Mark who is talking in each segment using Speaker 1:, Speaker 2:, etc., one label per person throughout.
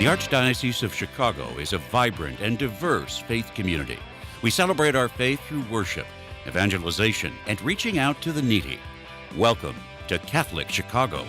Speaker 1: The Archdiocese of Chicago is a vibrant and diverse faith community. We celebrate our faith through worship, evangelization, and reaching out to the needy. Welcome to Catholic Chicago.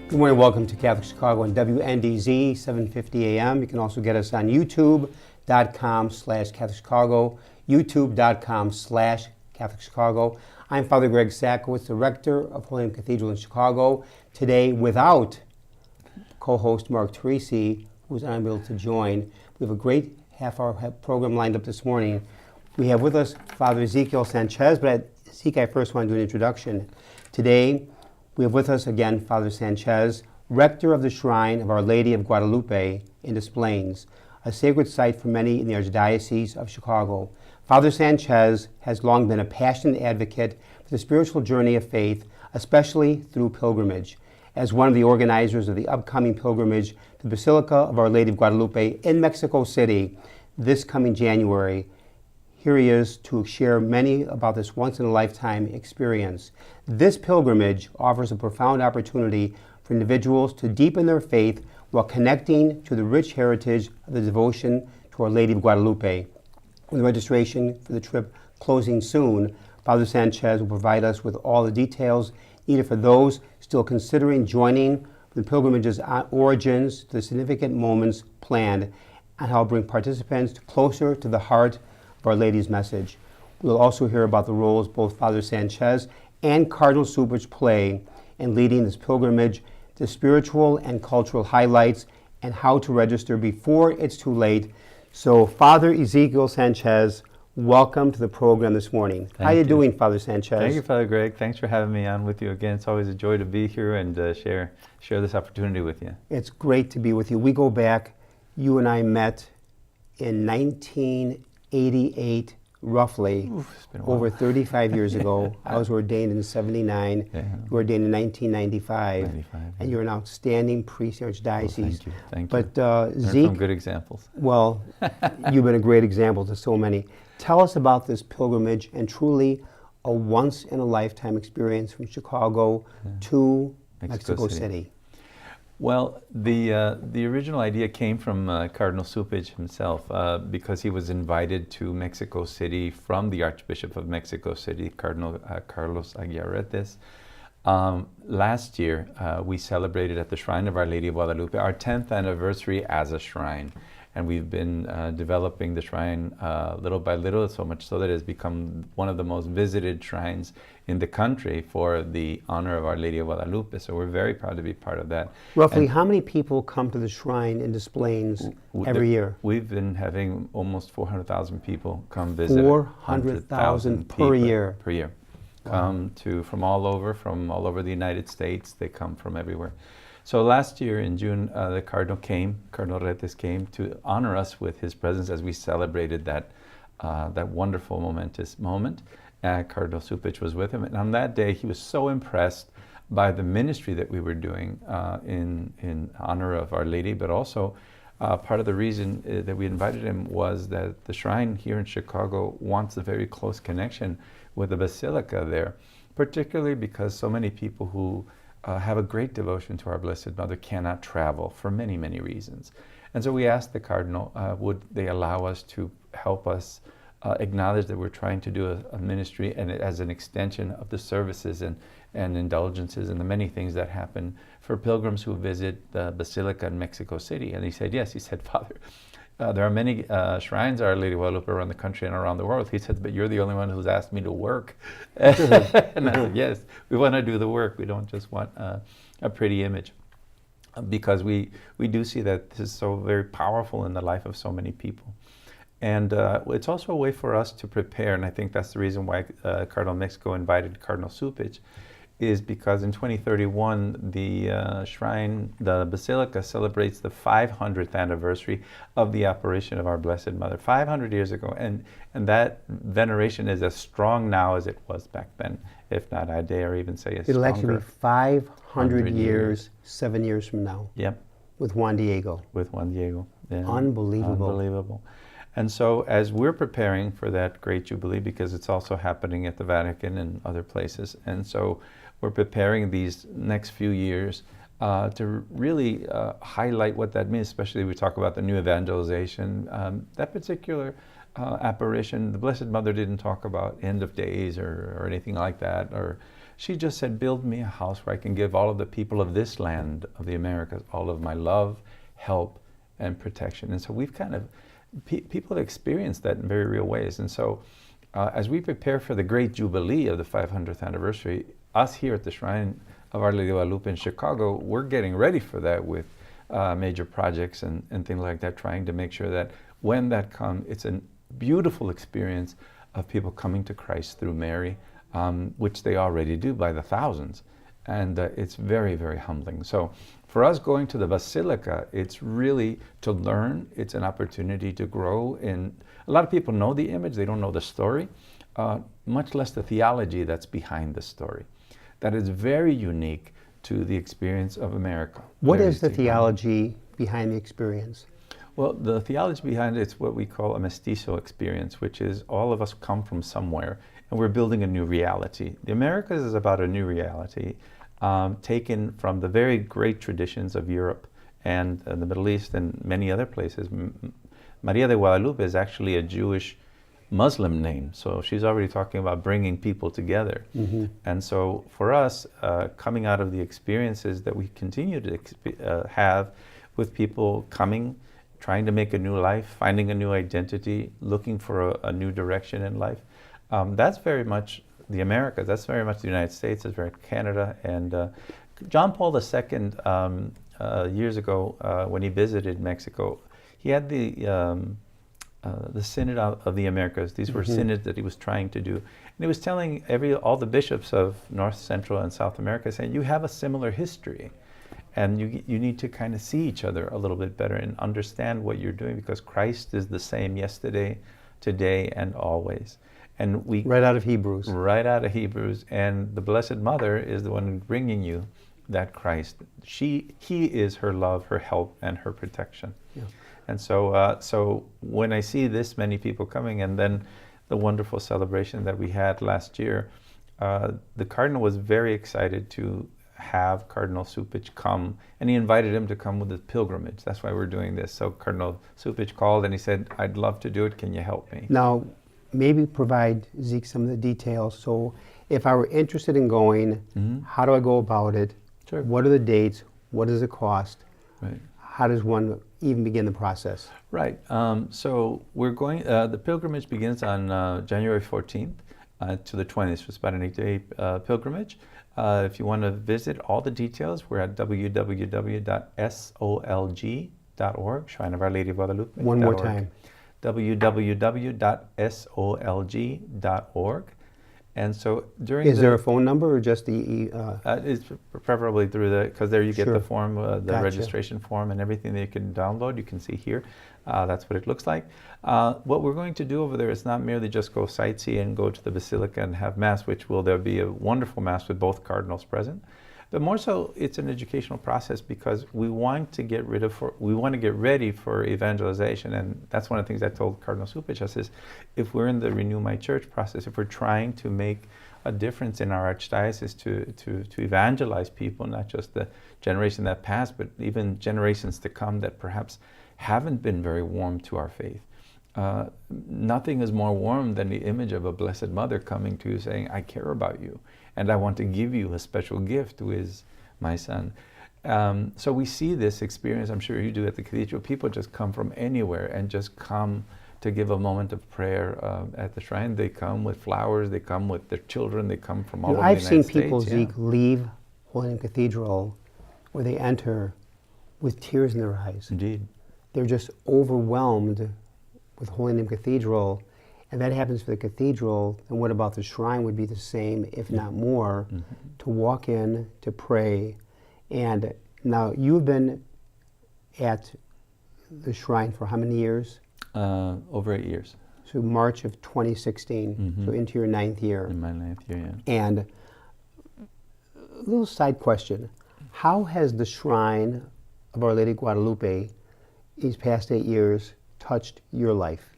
Speaker 2: Good morning, welcome to Catholic Chicago on WNDZ 750 AM. You can also get us on youtube.com/Catholic Chicago, youtube.com/Catholic Chicago. I'm Father Greg Sakowitz, the rector of Holy Name Cathedral in Chicago. Today, without co-host Mark Teresi, who's unable to join, we have a great half-hour program lined up this morning. We have with us Father Ezekiel Sanchez, but Zeke, I first want to do an introduction. Today, we have with us again Father Sanchez, rector of the Shrine of Our Lady of Guadalupe in Des Plaines, a sacred site for many in the Archdiocese of Chicago. Father Sanchez has long been a passionate advocate for the spiritual journey of faith, especially through pilgrimage. As one of the organizers of the upcoming pilgrimage to the Basilica of Our Lady of Guadalupe in Mexico City this coming January, here he is to share many about this once-in-a-lifetime experience. This pilgrimage offers a profound opportunity for individuals to deepen their faith while connecting to the rich heritage of the devotion to Our Lady of Guadalupe. With registration for the trip closing soon, Father Sanchez will provide us with all the details needed for those still considering joining the pilgrimage's origins to the significant moments planned, and how to bring participants closer to the heart of Our Lady's message. We'll also hear about the roles both Father Sanchez and Cardinal Cupich play in leading this pilgrimage, the spiritual and cultural highlights, and how to register before it's too late. So, Father Ezekiel Sanchez, welcome to the program this morning. How are you doing, Father Sanchez?
Speaker 3: Thank you, Father Greg. Thanks for having me on with you again. It's always a joy to be here and share this opportunity with you.
Speaker 2: It's great to be with you. We go back, you and I met in 1988, roughly.
Speaker 3: Oof, it's been a while.
Speaker 2: Over 35 years ago. I was ordained in 79.
Speaker 3: Yeah.
Speaker 2: You were ordained in 1995.
Speaker 3: 95,
Speaker 2: And you're an outstanding priest in the Archdiocese.
Speaker 3: Well, thank you. Thank
Speaker 2: but,
Speaker 3: you. Learn
Speaker 2: Zeke,
Speaker 3: from good examples.
Speaker 2: well, you've been a great example to so many. Tell us about this pilgrimage and truly a once-in-a-lifetime experience from Chicago to Mexico City.
Speaker 3: Well, the original idea came from Cardinal Cupich himself because he was invited to Mexico City from the Archbishop of Mexico City, Cardinal Carlos Aguirretes. Last year, we celebrated at the Shrine of Our Lady of Guadalupe our 10th anniversary as a shrine. And we've been developing the shrine little by little, so much so that it has become one of the most visited shrines in the country for the honor of Our Lady of Guadalupe. So we're very proud to be part of that.
Speaker 2: Roughly, how many people come to the shrine in Des Plaines every year?
Speaker 3: We've been having almost 400,000 people come visit.
Speaker 2: 400,000 per year.
Speaker 3: Per year.
Speaker 2: Wow.
Speaker 3: Come from all over the United States. They come from everywhere. So last year in June, the Cardinal Retes came to honor us with his presence as we celebrated that wonderful, momentous moment. Cardinal Cupich was with him, and on that day he was so impressed by the ministry that we were doing in honor of Our Lady, but also part of the reason that we invited him was that the shrine here in Chicago wants a very close connection with the Basilica there, particularly because so many people who have a great devotion to our Blessed Mother cannot travel for many, many reasons. And so we asked the Cardinal, would they allow us to help us acknowledge that we're trying to do a ministry and as an extension of the services and indulgences and the many things that happen for pilgrims who visit the Basilica in Mexico City. And he said, yes. He said, Father, there are many shrines of Our Lady of Guadalupe around the country and around the world. He said, but you're the only one who's asked me to work. And I said, yes, we want to do the work. We don't just want a pretty image. Because we do see that this is so very powerful in the life of so many people. And it's also a way for us to prepare, and I think that's the reason why Cardinal Mexico invited Cardinal Cupich, is because in 2031, the shrine, the Basilica, celebrates the 500th anniversary of the apparition of our Blessed Mother, 500 years ago. And that veneration is as strong now as it was back then, if not, I dare even say, as
Speaker 2: It'll
Speaker 3: stronger.
Speaker 2: actually be 500 years, 7 years from now.
Speaker 3: Yep.
Speaker 2: with Juan Diego.
Speaker 3: With Juan Diego. Yeah.
Speaker 2: Unbelievable.
Speaker 3: Unbelievable. And so as we're preparing for that great Jubilee, because it's also happening at the Vatican and other places, and so we're preparing these next few years to really highlight what that means, especially we talk about the new evangelization. That particular apparition, the Blessed Mother didn't talk about end of days or anything like that, or she just said, build me a house where I can give all of the people of this land, of the Americas, all of my love, help, and protection. And so we've kind of, people have experienced that in very real ways. And so as we prepare for the great Jubilee of the 500th anniversary, us here at the Shrine of Our Lady of Guadalupe in Chicago, we're getting ready for that with major projects and things like that, trying to make sure that when that comes, it's a beautiful experience of people coming to Christ through Mary, which they already do by the thousands. And it's very, very humbling. So for us going to the Basilica, it's really to learn. It's an opportunity to grow. And a lot of people know the image. They don't know the story, much less the theology that's behind the story. That is very unique to the experience of America.
Speaker 2: What is the theology behind the experience?
Speaker 3: Well, the theology behind it's what we call a mestizo experience, which is all of us come from somewhere and we're building a new reality. The Americas is about a new reality taken from the very great traditions of Europe and the Middle East and many other places. Maria de Guadalupe is actually a Jewish Muslim name, so she's already talking about bringing people together. Mm-hmm. And so for us, coming out of the experiences that we continue to have with people coming, trying to make a new life, finding a new identity, looking for a new direction in life, that's very much the Americas, that's very much the United States, that's very Canada. And John Paul II, years ago, when he visited Mexico, he had the Synod of the Americas. These were synods that he was trying to do. And he was telling all the bishops of North, Central, and South America, saying, you have a similar history. And you need to kind of see each other a little bit better and understand what you're doing, because Christ is the same yesterday, today, and always. And we
Speaker 2: right out of Hebrews.
Speaker 3: Right out of Hebrews. And the Blessed Mother is the one bringing you that Christ. He is her love, her help, and her protection. Yeah. And so when I see this many people coming, and then the wonderful celebration that we had last year, the Cardinal was very excited to have Cardinal Cupich come, and he invited him to come with his pilgrimage. That's why we're doing this. So Cardinal Cupich called and he said, I'd love to do it. Can you help me?
Speaker 2: Now, maybe provide Zeke some of the details. So if I were interested in going, how do I go about it?
Speaker 3: Sure.
Speaker 2: What are the dates? What does it cost?
Speaker 3: Right.
Speaker 2: How does one even begin the process?
Speaker 3: Right. So we're going, the pilgrimage begins on January 14th to the 20th. So it's about an 8-day pilgrimage. If you want to visit all the details, we're at www.solg.org, Shrine of Our Lady of Guadalupe.
Speaker 2: One more time.
Speaker 3: www.solg.org. And so during
Speaker 2: Is there a phone number or just the...
Speaker 3: it's preferably through the, because there you get the form, the
Speaker 2: Gotcha.
Speaker 3: registration form and everything that you can download. You can see here. That's what it looks like. What we're going to do over there is not merely just go sightsee and go to the Basilica and have Mass, which there'll be a wonderful Mass with both cardinals present. But more so, it's an educational process, because we want to get ready for evangelization. And that's one of the things I told Cardinal Cupich. I says, if we're in the Renew My Church process, if we're trying to make a difference in our archdiocese to evangelize people, not just the generation that passed, but even generations to come that perhaps haven't been very warm to our faith. Nothing is more warm than the image of a Blessed Mother coming to you saying, I care about you, and I want to give you a special gift, who is my son. So we see this experience, I'm sure you do at the cathedral. People just come from anywhere and just come to give a moment of prayer at the shrine. They come with flowers, they come with their children, they come from all over the United States.
Speaker 2: I've seen people, Zeke, leave Holy Name Cathedral, where they enter with tears in their eyes.
Speaker 3: Indeed.
Speaker 2: They're just overwhelmed with Holy Name Cathedral, and that happens for the cathedral. And what about the shrine would be the same, if not more, to walk in, to pray. And now you've been at the shrine for how many years?
Speaker 3: Over 8 years.
Speaker 2: So March of 2016, so into your 9th year.
Speaker 3: In my 9th year, yeah.
Speaker 2: And a little side question, how has the shrine of Our Lady of Guadalupe, these past 8 years, touched your life?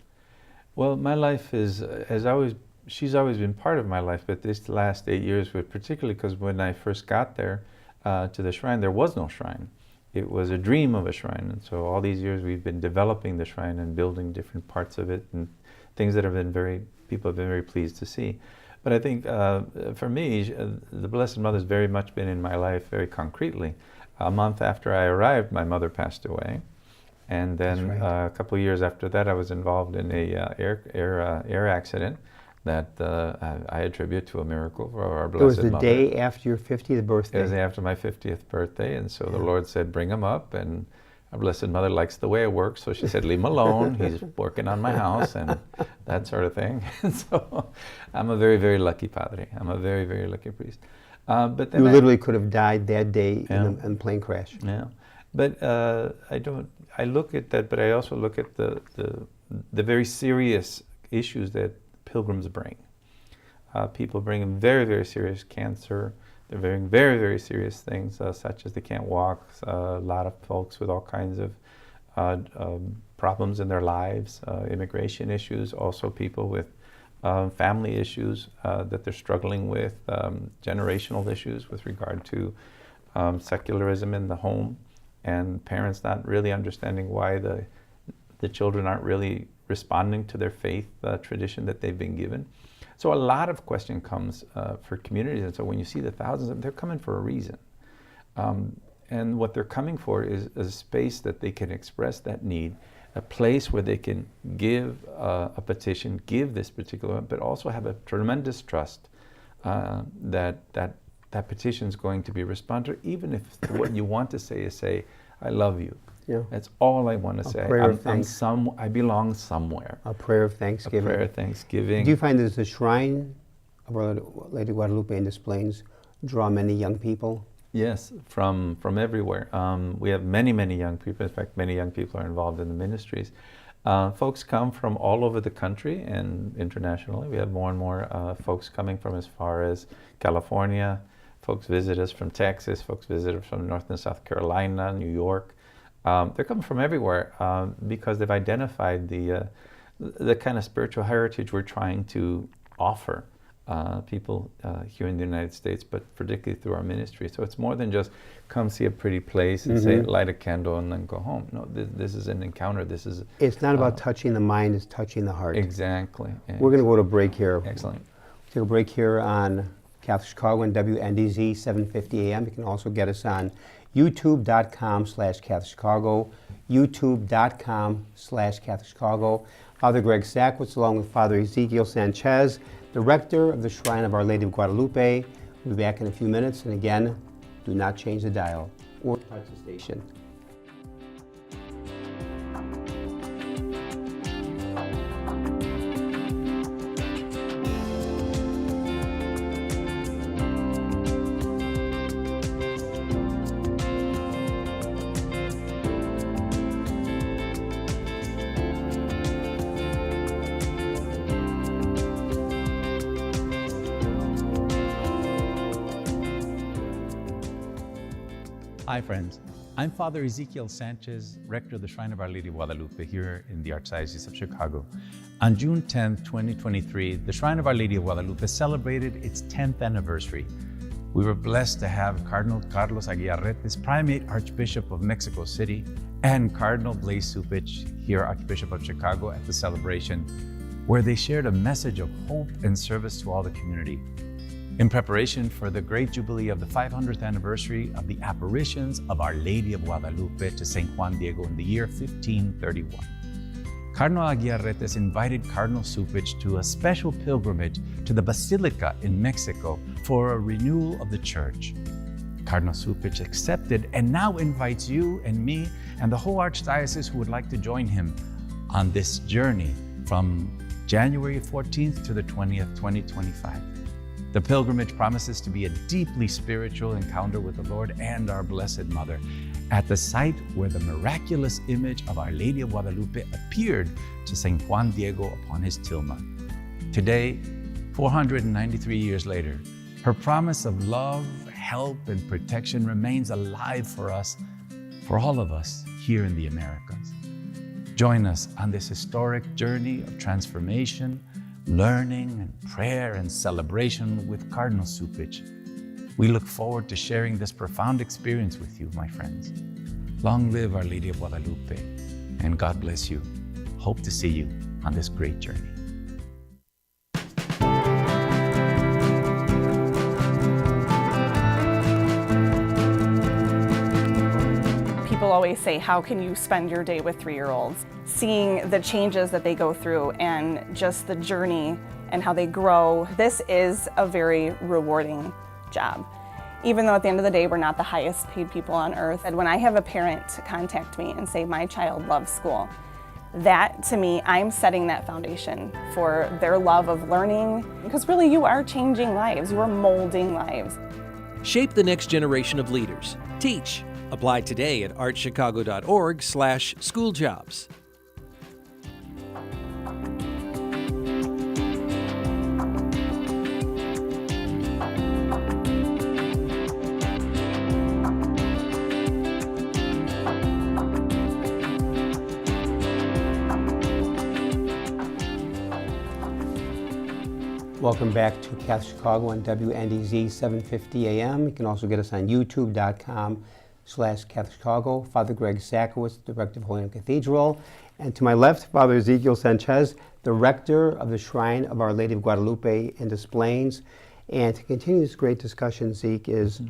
Speaker 3: Well, my life she's always been part of my life, but this last 8 years, particularly because when I first got there to the shrine, there was no shrine. It was a dream of a shrine. And so all these years we've been developing the shrine and building different parts of it and things that people have been very pleased to see. But I think for me, the Blessed Mother's very much been in my life very concretely. A month after I arrived, my mother passed away. And then a couple of years after that, I was involved in a air accident that I attribute to a miracle for our Blessed Mother.
Speaker 2: It was the day after your 50th birthday.
Speaker 3: It was after my 50th birthday, and so the Lord said, bring him up, and our Blessed Mother likes the way it works, so she said, leave him alone, he's working on my house, and that sort of thing. And so I'm a very, very lucky padre. I'm a very, very lucky priest. But then
Speaker 2: you literally could have died that day in a plane crash.
Speaker 3: Yeah. But I look at that, but I also look at the very serious issues that pilgrims bring. People bring very, very serious cancer. They're bringing very, very serious things, such as they can't walk. A lot of folks with all kinds of problems in their lives, immigration issues, also people with family issues that they're struggling with, generational issues with regard to secularism in the home, and parents not really understanding why the children aren't really responding to their faith tradition that they've been given. So a lot of question comes for communities, and so when you see the thousands of them, they're coming for a reason. And what they're coming for is a space that they can express that need, a place where they can give a petition, give this particular one, but also have a tremendous trust that petition is going to be responded, even if what you want to say is say, I love you.
Speaker 2: Yeah.
Speaker 3: That's all I want to say.
Speaker 2: Prayer of thanks.
Speaker 3: I belong somewhere.
Speaker 2: A prayer of thanksgiving.
Speaker 3: A prayer of thanksgiving.
Speaker 2: Do you find that the shrine of Our Lady Guadalupe and Des Plaines draw many young people?
Speaker 3: Yes, from everywhere. We have many, many young people. In fact, many young people are involved in the ministries. Folks come from all over the country and internationally. We have more and more folks coming from as far as California. Folks visit us from Texas. Folks visit us from North and South Carolina, New York. They're coming from everywhere because they've identified the kind of spiritual heritage we're trying to offer people here in the United States, but particularly through our ministry. So it's more than just come see a pretty place and say, light a candle and then go home. No, this is an encounter.
Speaker 2: It's not about touching the mind, it's touching the heart.
Speaker 3: Exactly.
Speaker 2: We're going to go to break here.
Speaker 3: Excellent.
Speaker 2: Take a break here on Catholic Chicago and WNDZ 750 AM. You can also get us on youtube.com/CatholicChicago, youtube.com/CatholicChicago. Father Greg Sakowicz, along with Father Ezekiel Sanchez, the rector of the Shrine of Our Lady of Guadalupe. We'll be back in a few minutes, and again, do not change the dial or touch the station.
Speaker 4: Hi friends, I'm Father Ezekiel Sanchez, rector of the Shrine of Our Lady of Guadalupe here in the Archdiocese of Chicago. On June 10, 2023, the Shrine of Our Lady of Guadalupe celebrated its 10th anniversary. We were blessed to have Cardinal Carlos Aguiarretes, Primate Archbishop of Mexico City, and Cardinal Blaise Cupich, here Archbishop of Chicago, at the celebration, where they shared a message of hope and service to all the community. In preparation for the great jubilee of the 500th anniversary of the apparitions of Our Lady of Guadalupe to St. Juan Diego in the year 1531, Cardinal Aguiarretes invited Cardinal Cupich to a special pilgrimage to the Basilica in Mexico for a renewal of the church. Cardinal Cupich accepted and now invites you and me and the whole Archdiocese who would like to join him on this journey from January 14th to the 20th, 2025. The pilgrimage promises to be a deeply spiritual encounter with the Lord and our Blessed Mother at the site where the miraculous image of Our Lady of Guadalupe appeared to St. Juan Diego upon his tilma. Today, 493 years later, her promise of love, help, and protection remains alive for us for all of us here in the Americas. Join us on this historic journey of transformation, learning, and prayer and celebration with Cardinal Cupich. We look forward to sharing this profound experience with you, my friends. Long live Our Lady of Guadalupe, and God bless you. Hope to see you on this great journey.
Speaker 5: People always say, how can you spend your day with 3-year-olds? Seeing the changes that they go through and just the journey and how they grow, this is a very rewarding job. Even though at the end of the day, we're not the highest paid people on earth. And when I have a parent contact me and say, my child loves school, that to me, I'm setting that foundation for their love of learning, because really you are changing lives, you are molding lives.
Speaker 6: Shape the next generation of leaders. Teach. Apply today at archchicago.org/schooljobs.
Speaker 2: Welcome back to Catholic Chicago on WNDZ 750 AM. You can also get us on youtube.com/Catholic Chicago. Father Greg Sakowicz, the rector of Holy Name Cathedral. And to my left, Father Ezekiel Sanchez, the rector of the Shrine of Our Lady of Guadalupe in Des Plaines. And to continue this great discussion, Zeke, is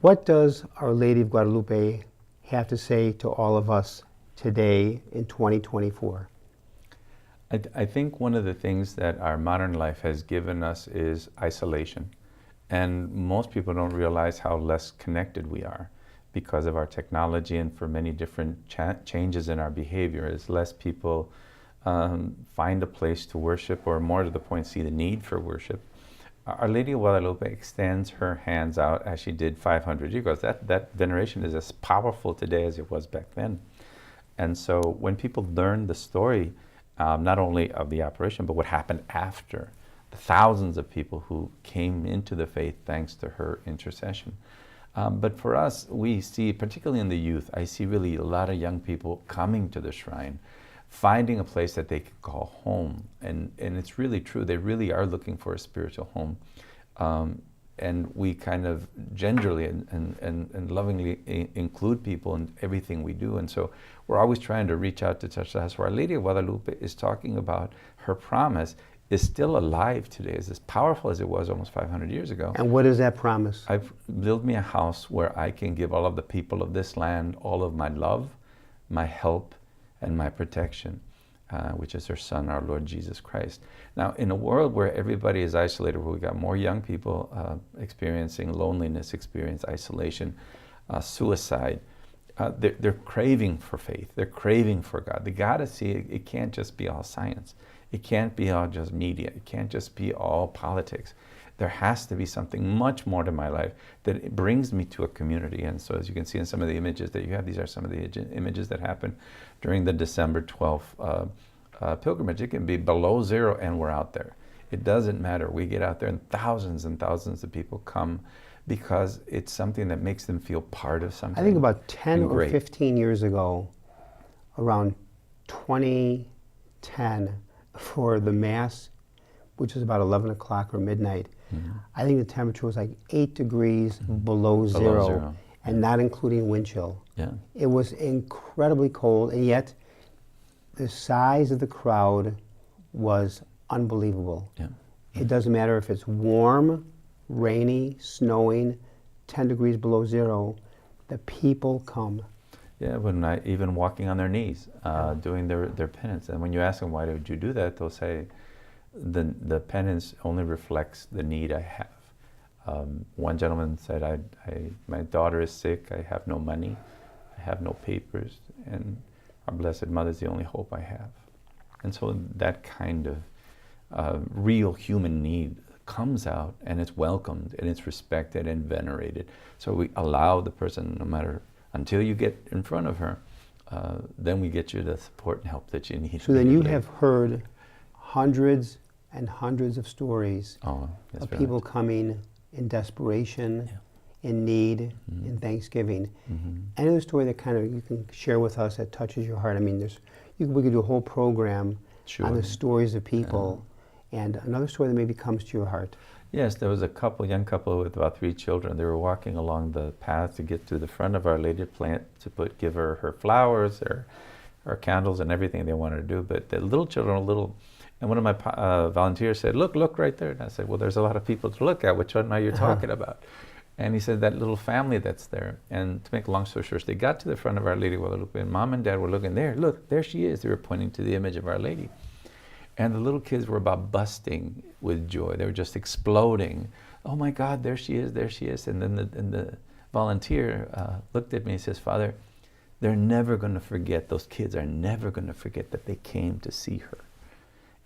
Speaker 2: what does Our Lady of Guadalupe have to say to all of us today in 2024?
Speaker 3: I think one of the things that our modern life has given us is isolation. And most people don't realize how less connected we are because of our technology and for many different changes in our behavior. As less people find a place to worship, or more to the point, see the need for worship. Our Lady of Guadalupe extends her hands out as she did 500 years ago. That veneration is as powerful today as it was back then. And so when people learn the story, not only of the apparition, but what happened after, the thousands of people who came into the faith thanks to her intercession. But for us, we see, particularly in the youth, I see really a lot of young people coming to the shrine, finding a place that they could call home. And it's really true. They really are looking for a spiritual home. And we kind of gingerly and lovingly include people in everything we do. And so we're always trying to reach out to touch the house. Where Our Lady of Guadalupe is talking about her promise is still alive today. It's as powerful as it was almost 500 years ago.
Speaker 2: And what is that promise?
Speaker 3: I've built me a house where I can give all of the people of this land all of my love, my help, and my protection, which is her Son, our Lord Jesus Christ. Now, in a world where everybody is isolated, where we got more young people experiencing loneliness, experience isolation, suicide, they're craving for faith. They're craving for God. They got to see it can't just be all science. It can't be all just media. It can't just be all politics. There has to be something much more to my life that brings me to a community. And so as you can see in some of the images that you have, these are some of the images that happen during the December 12th pilgrimage. It can be below zero and we're out there. It doesn't matter. We get out there and thousands of people come because it's something that makes them feel part of something.
Speaker 2: I think about 10 or 15 years ago, around 2010, for the Mass, which was about 11 o'clock or midnight, I think the temperature was like 8 degrees below zero, and not including wind chill.
Speaker 3: Yeah.
Speaker 2: It was incredibly cold, and yet the size of the crowd was unbelievable.
Speaker 3: Yeah.
Speaker 2: It doesn't matter if it's warm, rainy, snowing, 10 degrees below zero, the people come.
Speaker 3: Yeah, even walking on their knees, doing their penance. And when you ask them, why did you do that, they'll say, the penance only reflects the need I have. One gentleman said, my daughter is sick, I have no money, I have no papers, and our Blessed Mother is the only hope I have. And so that kind of real human need comes out, and it's welcomed, and it's respected and venerated. So we allow the person, no matter, until you get in front of her, then we get you the support and help that you need.
Speaker 2: So then you have heard hundreds and hundreds of stories of people coming in desperation, in need, in thanksgiving. Any other story that kind of you can share with us that touches your heart? I mean, we could do a whole program on the stories of people, and another story that maybe comes to your heart.
Speaker 3: Yes, there was a young couple with about 3 children. They were walking along the path to get to the front of Our Lady plant to give her flowers, her candles, and everything they wanted to do. But the little children were little, and one of my volunteers said, "Look right there." And I said, "Well, there's a lot of people to look at. Which one are you talking about?" And he said, "That little family that's there." And to make a long story short, they got to the front of Our Lady Guadalupe, and Mom and Dad were looking there. "Look, there she is." They were pointing to the image of Our Lady. And the little kids were about busting with joy. They were just exploding. "Oh my God, there she is, there she is." And then the volunteer looked at me and says, "Father, they're never going to forget, those kids are never going to forget that they came to see her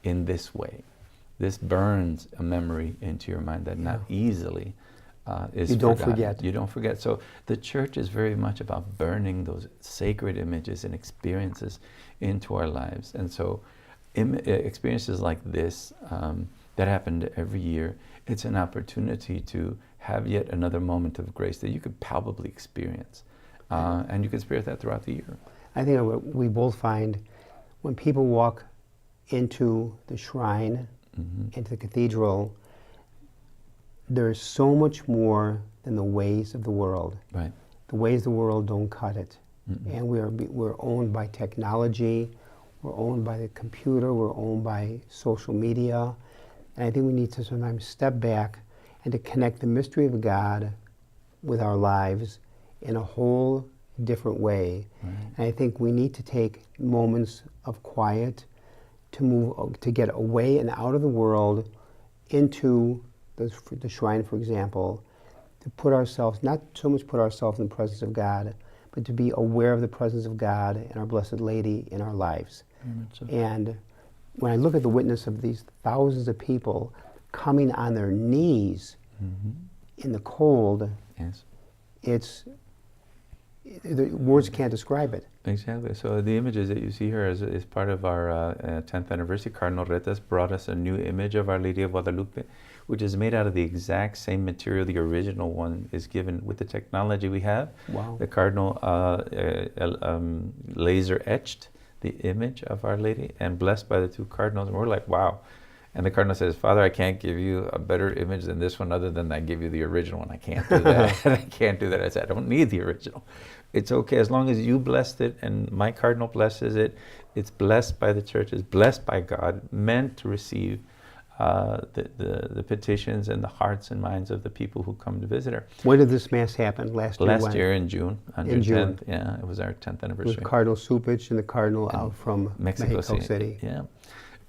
Speaker 3: in this way." This burns a memory into your mind that not easily is
Speaker 2: You don't
Speaker 3: forgotten.
Speaker 2: forget.
Speaker 3: You don't forget. So the church is very much about burning those sacred images and experiences into our lives. And so experiences like this that happened every year, it's an opportunity to have yet another moment of grace that you could palpably experience. And you can experience that throughout the year.
Speaker 2: I think what we both find when people walk into the shrine, into the cathedral, there's so much more than the ways of the world.
Speaker 3: Right.
Speaker 2: The ways of the world don't cut it. And we're owned by technology, we're owned by the computer, we're owned by social media. And I think we need to sometimes step back and to connect the mystery of God with our lives in a whole different way. And I think we need to take moments of quiet to get away and out of the world into the shrine, for example, to put ourselves, not so much put ourselves in the presence of God, but to be aware of the presence of God and our Blessed Lady in our lives. And when I look at the witness of these thousands of people coming on their knees in the cold, the words can't describe it.
Speaker 3: Exactly. So the images that you see here is part of our 10th anniversary. Cardinal Retas brought us a new image of Our Lady of Guadalupe, which is made out of the exact same material the original one is given with the technology we have.
Speaker 2: Wow.
Speaker 3: The Cardinal laser etched the image of Our Lady and blessed by the 2 cardinals. And we're like, wow. And the Cardinal says, "Father, I can't give you a better image than this one other than I give you the original one. I can't do that." I can't do that. I said, "I don't need the original. It's okay as long as you blessed it and my Cardinal blesses it. It's blessed by the Church, it's blessed by God, meant to receive the petitions and the hearts and minds of the people who come to visit her."
Speaker 2: When did this Mass happen? Last
Speaker 3: year in June. On
Speaker 2: in
Speaker 3: June
Speaker 2: June.
Speaker 3: 10th. Yeah, it was our 10th anniversary.
Speaker 2: With Cardinal Supich and the Cardinal out from Mexico City.
Speaker 3: Yeah.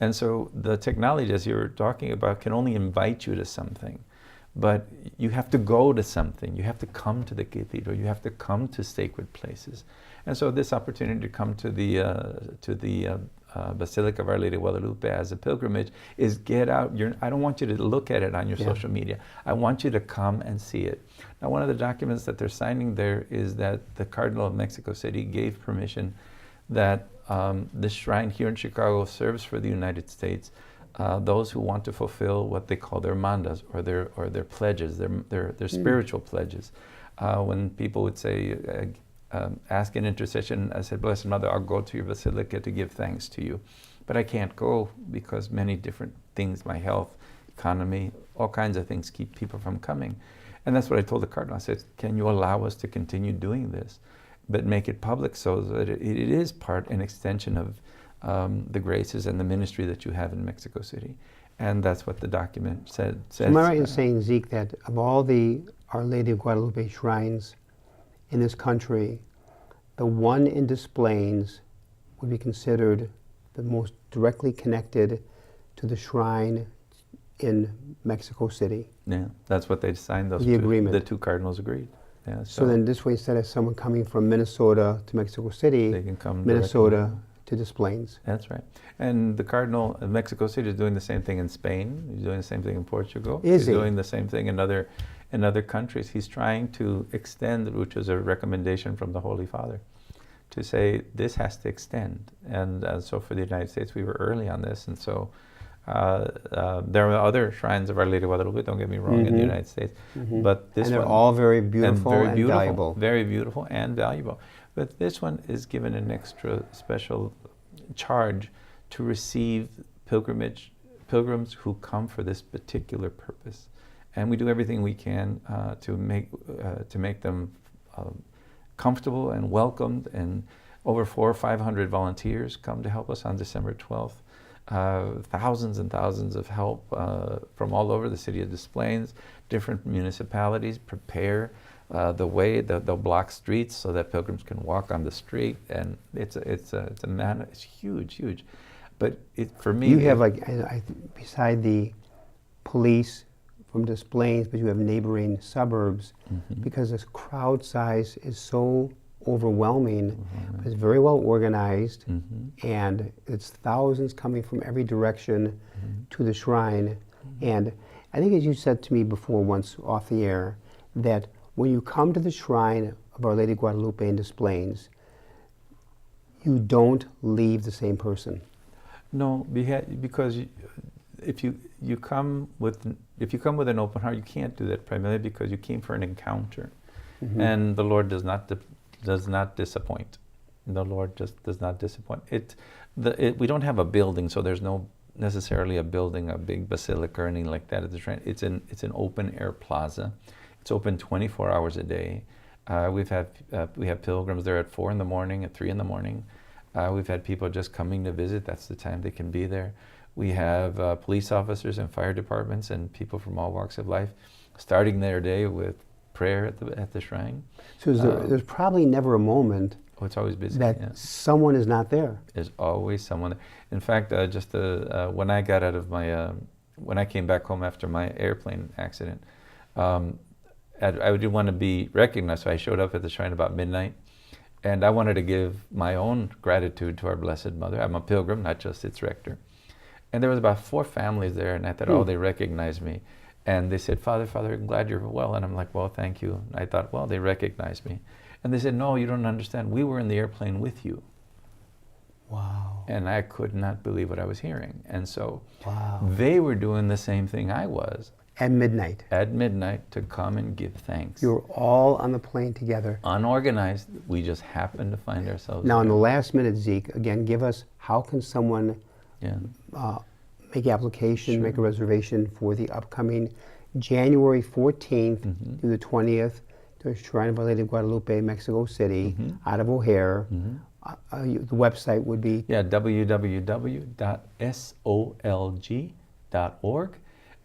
Speaker 3: And so the technology, as you were talking about, can only invite you to something. But you have to go to something. You have to come to the cathedral. You have to come to sacred places. And so this opportunity to come to the Basilica of Our Lady of Guadalupe as a pilgrimage is get out. I don't want you to look at it on your social media. I want you to come and see it. Now, one of the documents that they're signing there is that the Cardinal of Mexico City gave permission that this shrine here in Chicago serves for the United States those who want to fulfill what they call their mandas or their pledges, their spiritual pledges. When people would say, ask an intercession, I said, "Blessed Mother, I'll go to your basilica to give thanks to you. But I can't go because many different things, my health, economy, all kinds of things keep people from coming." And that's what I told the Cardinal. I said, "Can you allow us to continue doing this, but make it public so that it is an extension of the graces and the ministry that you have in Mexico City?" And that's what the document says.
Speaker 2: Am I right in saying, Zeke, that of all the Our Lady of Guadalupe shrines in this country, the one in Des Plaines would be considered the most directly connected to the shrine in Mexico City?
Speaker 3: Yeah, that's what they signed.
Speaker 2: The agreement.
Speaker 3: The 2 cardinals agreed. Yeah,
Speaker 2: so then this way, instead of someone coming from Minnesota to Mexico City,
Speaker 3: they can come
Speaker 2: Minnesota to Des Plaines.
Speaker 3: That's right. And the Cardinal of Mexico City is doing the same thing in Spain. He's doing the same thing in Portugal.
Speaker 2: He's
Speaker 3: doing the same thing in other countries. He's trying to extend, which was a recommendation from the Holy Father, to say this has to extend. And so for the United States, we were early on this. And so There are other shrines of Our Lady of Guadalupe, don't get me wrong, in the United States, but this
Speaker 2: And they're
Speaker 3: one,
Speaker 2: all very beautiful and valuable.
Speaker 3: very beautiful and valuable. But this one is given an extra special charge to receive pilgrims who come for this particular purpose, and we do everything we can to make them comfortable and welcomed. And over 400 or 500 volunteers come to help us on December 12th. Thousands and thousands of help from all over the city of Des Plaines. Different municipalities prepare the way. They'll block streets so that pilgrims can walk on the street, and it's huge. But for me,
Speaker 2: you have beside the police from Des Plaines, but you have neighboring suburbs, because this crowd size is so overwhelming. It's very well organized, and it's thousands coming from every direction to the shrine. And I think, as you said to me before once off the air, that when you come to the shrine of Our Lady Guadalupe in Des Plaines, you don't leave the same person.
Speaker 3: No, because if you come with an open heart, you can't do that primarily because you came for an encounter, and the Lord does not disappoint. The Lord just does not disappoint. We don't have a building, so there's no necessarily a building, a big basilica or anything like that at the shrine. It's an open air plaza. It's open 24 hours a day. We have pilgrims there at 4 in the morning, at 3 in the morning. We've had people just coming to visit. That's the time they can be there. We have police officers and fire departments and people from all walks of life starting their day with prayer at the shrine.
Speaker 2: So there's probably never a moment
Speaker 3: it's always busy,
Speaker 2: that someone is not there.
Speaker 3: There's always someone there. In fact, when I got out of when I came back home after my airplane accident, I didn't want to be recognized, so I showed up at the shrine about midnight. And I wanted to give my own gratitude to our Blessed Mother. I'm a pilgrim, not just its rector. And there was about 4 families there, and I thought, they recognized me. And they said, Father, I'm glad you're well. And I'm like, well, thank you. And I thought, well, they recognized me. And they said, no, you don't understand. We were in the airplane with you.
Speaker 2: Wow.
Speaker 3: And I could not believe what I was hearing. And so they were doing the same thing I was.
Speaker 2: At midnight.
Speaker 3: At midnight, to come and give thanks.
Speaker 2: You were all on the plane together.
Speaker 3: Unorganized. We just happened to find ourselves
Speaker 2: Now,
Speaker 3: there.
Speaker 2: in the last minute, Zeke, again, give us, how can someone make application, make a reservation for the upcoming January 14th through the 20th to the Shrine of Our Lady of Guadalupe, Mexico City, out of O'Hare. The website would be?
Speaker 3: www.solg.org.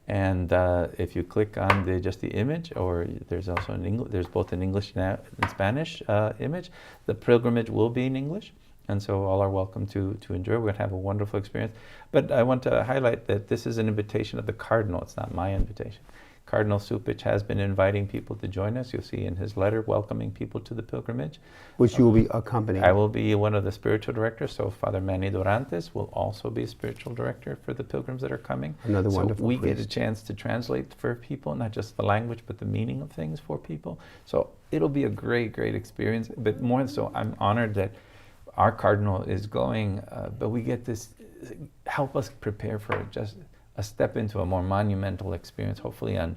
Speaker 3: And if you click on just the image, or there's also there's both an English and Spanish image. The pilgrimage will be in English, and so all are welcome to enjoy. We're going to have a wonderful experience. But I want to highlight that this is an invitation of the Cardinal. It's not my invitation. Cardinal Supich has been inviting people to join us. You'll see in his letter welcoming people to the pilgrimage.
Speaker 2: Which you will be accompanying.
Speaker 3: I will be one of the spiritual directors, so Father Manny Dorantes will also be spiritual director for the pilgrims that are coming.
Speaker 2: Another wonderful
Speaker 3: we
Speaker 2: priest.
Speaker 3: get a chance to translate for people, not just the language, but the meaning of things for people. So it'll be a great, great experience. But more so, I'm honored that our Cardinal is going, but we get this, help us prepare for just a step into a more monumental experience, hopefully on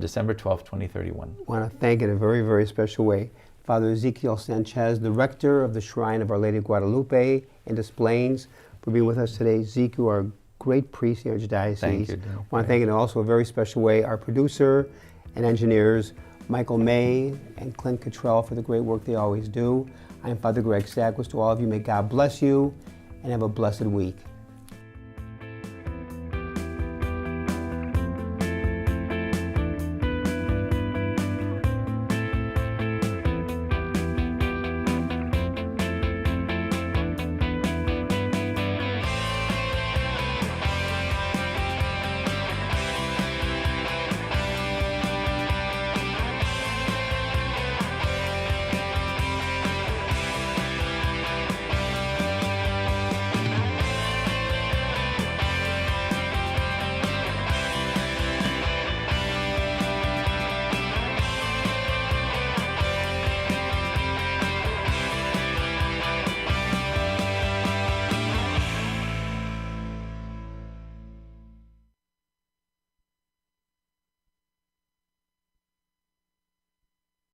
Speaker 3: December 12, 2031.
Speaker 2: I want to thank in a very, very special way Father Ezekiel Sanchez, the rector of the Shrine of Our Lady of Guadalupe in Des Plaines, for being with us today. Zeke, you are a great priest here at Archdiocese.
Speaker 3: Thank you.
Speaker 2: I want to thank in also a very special way our producer and engineers, Michael May and Clint Cottrell, for the great work they always do. I'm Father Greg Sackwas. To all of you, may God bless you and have a blessed week.